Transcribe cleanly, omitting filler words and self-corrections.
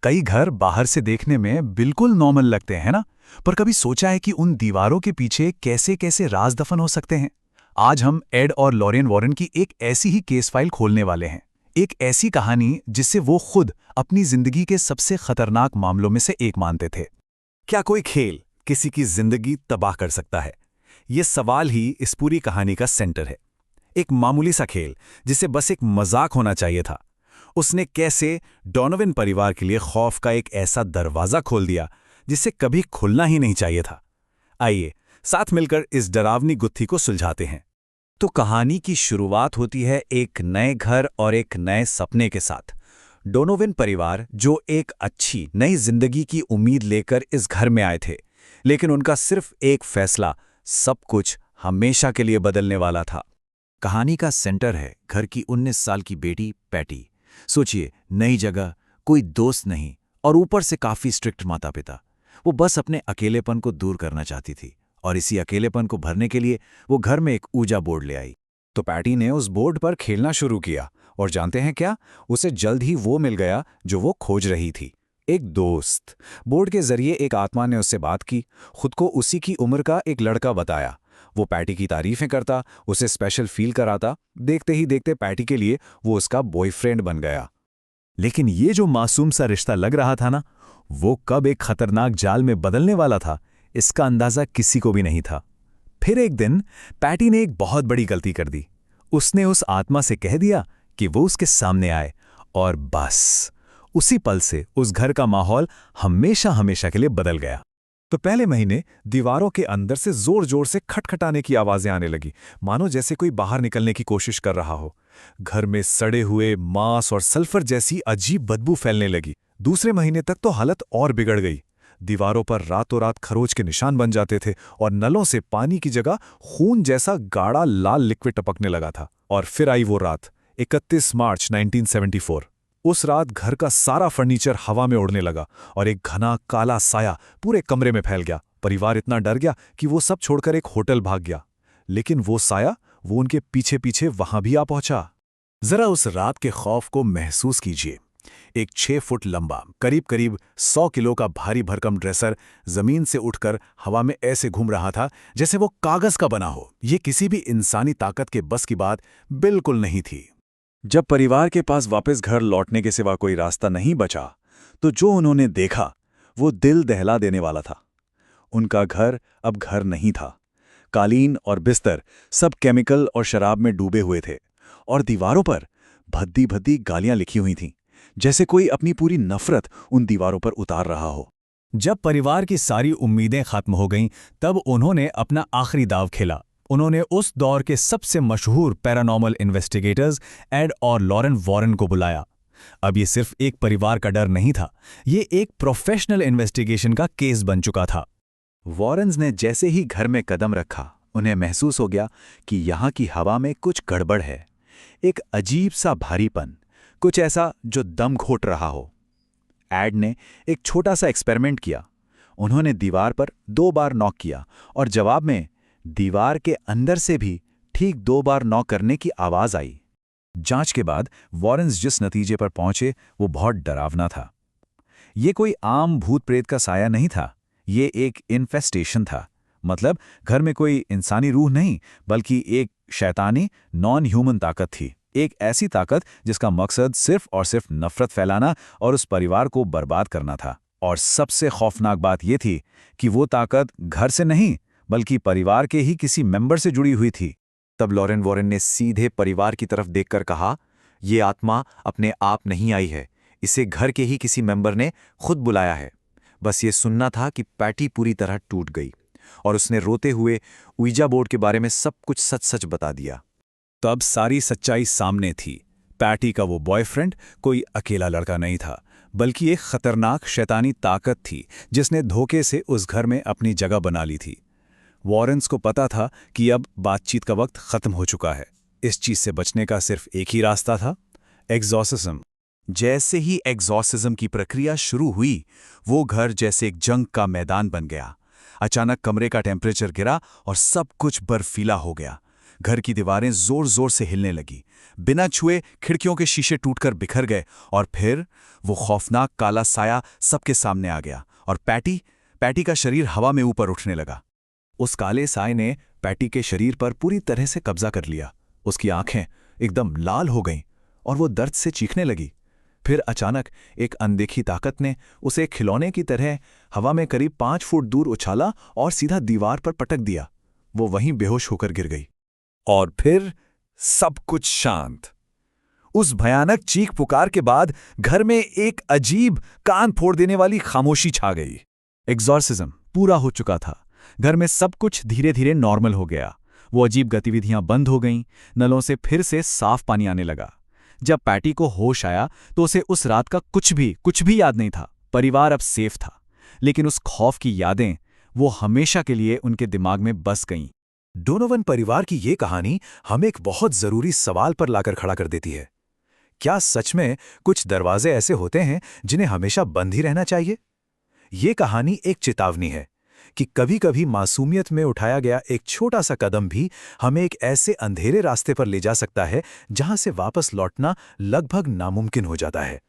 कई घर बाहर से देखने में बिल्कुल नॉर्मल लगते हैं ना, पर कभी सोचा है कि उन दीवारों के पीछे कैसे कैसे राज दफन हो सकते हैं। आज हम एड और लॉरेन वॉरेन की एक ऐसी ही केस फाइल खोलने वाले हैं। एक ऐसी कहानी जिससे वो खुद अपनी जिंदगी के सबसे खतरनाक मामलों में से एक मानते थे। क्या कोई खेल किसी की जिंदगी तबाह कर सकता है? ये सवाल ही इस पूरी कहानी का सेंटर है। एक मामूली सा खेल जिसे बस एक मजाक होना चाहिए था, उसने कैसे डोनोवन परिवार के लिए खौफ का एक ऐसा दरवाजा खोल दिया जिसे कभी खुलना ही नहीं चाहिए था। आइए साथ मिलकर इस डरावनी गुत्थी को सुलझाते हैं। तो कहानी की शुरुआत होती है एक नए घर और एक नए सपने के साथ। डोनोवन परिवार जो एक अच्छी नई जिंदगी की उम्मीद लेकर इस घर में आए थे, लेकिन उनका सिर्फ एक फैसला सब कुछ हमेशा के लिए बदलने वाला था। कहानी का सेंटर है घर की 19 साल की बेटी पैटी। सोचिए, नई जगह, कोई दोस्त नहीं और ऊपर से काफी स्ट्रिक्ट माता पिता। वो बस अपने अकेलेपन को दूर करना चाहती थी और इसी अकेलेपन को भरने के लिए वो घर में एक ऊजा बोर्ड ले आई। तो पैटी ने उस बोर्ड पर खेलना शुरू किया और जानते हैं क्या, उसे जल्द ही वो मिल गया जो वो खोज रही थी, एक दोस्त। बोर्ड के जरिए एक आत्मा ने उससे बात की, खुद को उसी की उम्र का एक लड़का बताया। वो पैटी की तारीफें करता, उसे स्पेशल फील कराता। देखते ही देखते पैटी के लिए वो उसका बॉयफ्रेंड बन गया। लेकिन ये जो मासूम सा रिश्ता लग रहा था ना, वो कब एक खतरनाक जाल में बदलने वाला था, इसका अंदाजा किसी को भी नहीं था। फिर एक दिन पैटी ने एक बहुत बड़ी गलती कर दी। उसने उस आत्मा से कह दिया कि वो उसके सामने आए, और बस उसी पल से उस घर का माहौल हमेशा हमेशा के लिए बदल गया। तो पहले महीने दीवारों के अंदर से जोर जोर से खटखटाने की आवाजें आने लगी, मानो जैसे कोई बाहर निकलने की कोशिश कर रहा हो। घर में सड़े हुए मांस और सल्फर जैसी अजीब बदबू फैलने लगी। दूसरे महीने तक तो हालत और बिगड़ गई। दीवारों पर रातों रात खरोच के निशान बन जाते थे और नलों से पानी की जगह खून जैसा गाढ़ा लाल लिक्विड टपकने लगा था। और फिर आई वो रात, 31 मार्च 1974। उस रात घर का सारा फर्नीचर हवा में उड़ने लगा और एक घना काला साया पूरे कमरे में फैल गया। परिवार इतना डर गया कि वो सब छोड़कर एक होटल भाग गया। लेकिन वो साया, वो उनके पीछे पीछे वहां भी आ पहुंचा। जरा उस रात के खौफ को महसूस कीजिए। एक 6 फुट लंबा, करीब करीब 100 किलो का भारी भरकम ड्रेसर जमीन से उठकर हवा में ऐसे घूम रहा था जैसे वो कागज का बना हो। ये किसी भी इंसानी ताकत के बस की बात बिल्कुल नहीं थी। जब परिवार के पास वापस घर लौटने के सिवा कोई रास्ता नहीं बचा, तो जो उन्होंने देखा वो दिल दहला देने वाला था। उनका घर अब घर नहीं था। कालीन और बिस्तर सब केमिकल और शराब में डूबे हुए थे और दीवारों पर भद्दी भद्दी गालियां लिखी हुई थीं, जैसे कोई अपनी पूरी नफरत उन दीवारों पर उतार रहा हो। जब परिवार की सारी उम्मीदें खत्म हो गईं, तब उन्होंने अपना आखिरी दाव खेला। उन्होंने उस दौर के सबसे मशहूर पैरानॉर्मल इन्वेस्टिगेटर्स एड और लॉरेन वॉरेन को बुलाया। अब ये सिर्फ एक परिवार का डर नहीं था, ये एक प्रोफेशनल इन्वेस्टिगेशन का केस बन चुका था। वॉरेन्स ने जैसे ही घर में कदम रखा, उन्हें महसूस हो गया कि यहाँ की हवा में कुछ गड़बड़ है। एक अजीब सा भारीपन, कुछ ऐसा जो दम घोट रहा हो। एड ने एक छोटा सा एक्सपेरिमेंट किया। उन्होंने दीवार पर 2 बार नॉक किया और जवाब में दीवार के अंदर से भी ठीक 2 बार नॉक करने की आवाज आई। जांच के बाद वॉरेन्स जिस नतीजे पर पहुंचे वो बहुत डरावना था। ये कोई आम भूत प्रेत का साया नहीं था, ये एक इन्फेस्टेशन था। मतलब घर में कोई इंसानी रूह नहीं, बल्कि एक शैतानी नॉन ह्यूमन ताकत थी। एक ऐसी ताकत जिसका मकसद सिर्फ और सिर्फ नफरत फैलाना और उस परिवार को बर्बाद करना था। और सबसे खौफनाक बात यह थी कि वो ताकत घर से नहीं, बल्कि परिवार के ही किसी मेंबर से जुड़ी हुई थी। तब लॉरेन वॉरेन ने सीधे परिवार की तरफ देखकर कहा, ये आत्मा अपने आप नहीं आई है, इसे घर के ही किसी मेंबर ने खुद बुलाया है। बस ये सुनना था कि पैटी पूरी तरह टूट गई और उसने रोते हुए ऊइजा बोर्ड के बारे में सब कुछ सच सच बता दिया। तब सारी सच्चाई सामने थी। पैटी का वो बॉयफ्रेंड कोई अकेला लड़का नहीं था, बल्कि एक खतरनाक शैतानी ताकत थी जिसने धोखे से उस घर में अपनी जगह बना ली थी। वॉरेन्स को पता था कि अब बातचीत का वक्त खत्म हो चुका है। इस चीज से बचने का सिर्फ एक ही रास्ता था, एग्जॉर्सिज्म। जैसे ही एग्जॉर्सिज्म की प्रक्रिया शुरू हुई, वो घर जैसे एक जंग का मैदान बन गया। अचानक कमरे का टेम्परेचर गिरा और सब कुछ बर्फीला हो गया। घर की दीवारें जोर जोर से हिलने लगी। बिना छुए खिड़कियों के शीशे टूटकर बिखर गए और फिर वो खौफनाक काला साया सबके सामने आ गया और पैटी का शरीर हवा में ऊपर उठने लगा। उस काले साए ने पैटी के शरीर पर पूरी तरह से कब्जा कर लिया। उसकी आंखें एकदम लाल हो गईं और वो दर्द से चीखने लगी। फिर अचानक एक अनदेखी ताकत ने उसे खिलौने की तरह हवा में करीब 5 फुट दूर उछाला और सीधा दीवार पर पटक दिया। वो वहीं बेहोश होकर गिर गई। और फिर सब कुछ शांत। उस भयानक चीख पुकार के बाद घर में एक अजीब कान फोड़ देने वाली खामोशी छा गई। एग्जॉर्सिज्म पूरा हो चुका था। घर में सब कुछ धीरे धीरे नॉर्मल हो गया। वो अजीब गतिविधियां बंद हो गईं, नलों से फिर से साफ पानी आने लगा। जब पैटी को होश आया तो उसे उस रात का कुछ भी याद नहीं था। परिवार अब सेफ था, लेकिन उस खौफ की यादें वो हमेशा के लिए उनके दिमाग में बस गईं। डोनोवन परिवार की ये कहानी हमें एक बहुत जरूरी सवाल पर लाकर खड़ा कर देती है। क्या सच में कुछ दरवाजे ऐसे होते हैं जिन्हें हमेशा बंद ही रहना चाहिए? ये कहानी एक चेतावनी है कि कभी-कभी मासूमियत में उठाया गया एक छोटा सा कदम भी हमें एक ऐसे अंधेरे रास्ते पर ले जा सकता है जहां से वापस लौटना लगभग नामुमकिन हो जाता है।